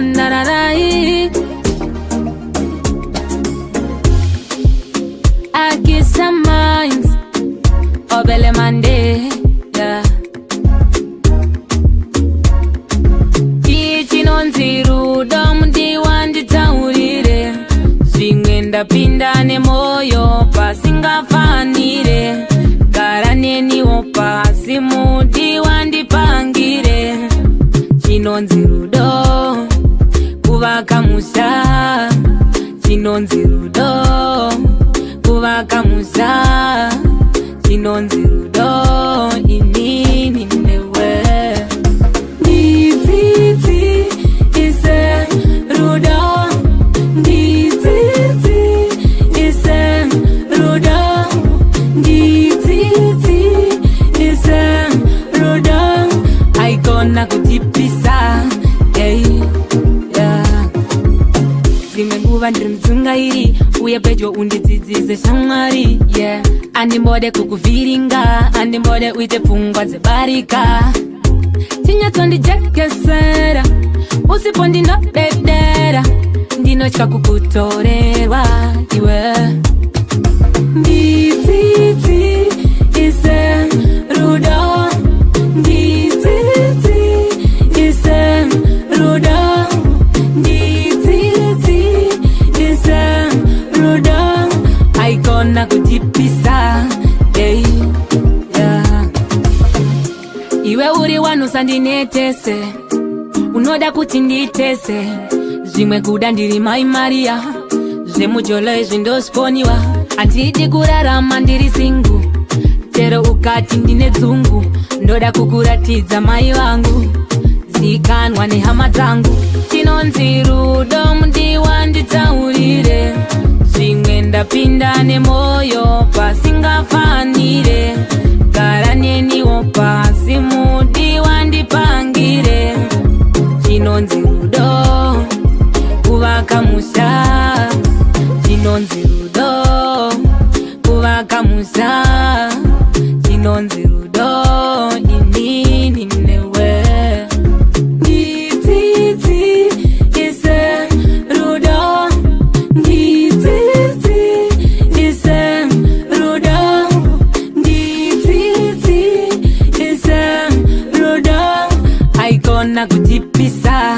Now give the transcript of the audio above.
nararai. I get some minds, obele mande, yeah. Ichinonziru domdi wandi taurire, zvimwenda pindane moyo pasingafanire, garaneniwo pasi mudi wandipangire. Chinonzi rudo kuvaka musha, chinonzi rudo kuvaka musha, chinonzi rudo inini newe. Nditsitsi ise rudo, nditsitsi ise rudo, nditsitsi ise rudo. Aikona kutipisa, hey, yeah. Zimwe nguva ndiri mutsungairi, uye pedyo undidzidzise shamwari, yeah. Andimbode kukuvhiringa, andimbode uite pfungwa dzebarika. Chinyatsondijekesera, usipo ndinodedera, ndinotya kukutorerwa iwe. Nditsitsi ise rudo, nditsitsi ise rudo, nditsitsi ise rudo. Aikona kutipisa, hey, yeah. Iwe uri wanu sandinetese, unoda kuti nditese, zvimwe kuda ndiri Mai Maria, zvemujolo izvi ndosiponiwa. Handidi kurarama ndiri singu, chero ukati ndine dzungu, ndoda kukuratidza mai vangu, zikanwa nehama dzangu. Chinonzi rudo mudi wanditaurire, zvimwe ndapinda nemoyo pasingafanire, garaneniwo pasi mudi wandipangire. Chinonzi rudo kuvaka musha, chinonzi rudo kuvaka musha, chinonzi rudo inini newe. Nditsitsi ise rudo, nditsitsi ise rudo, nditsitsi ise rudo. Aikona kutipisa.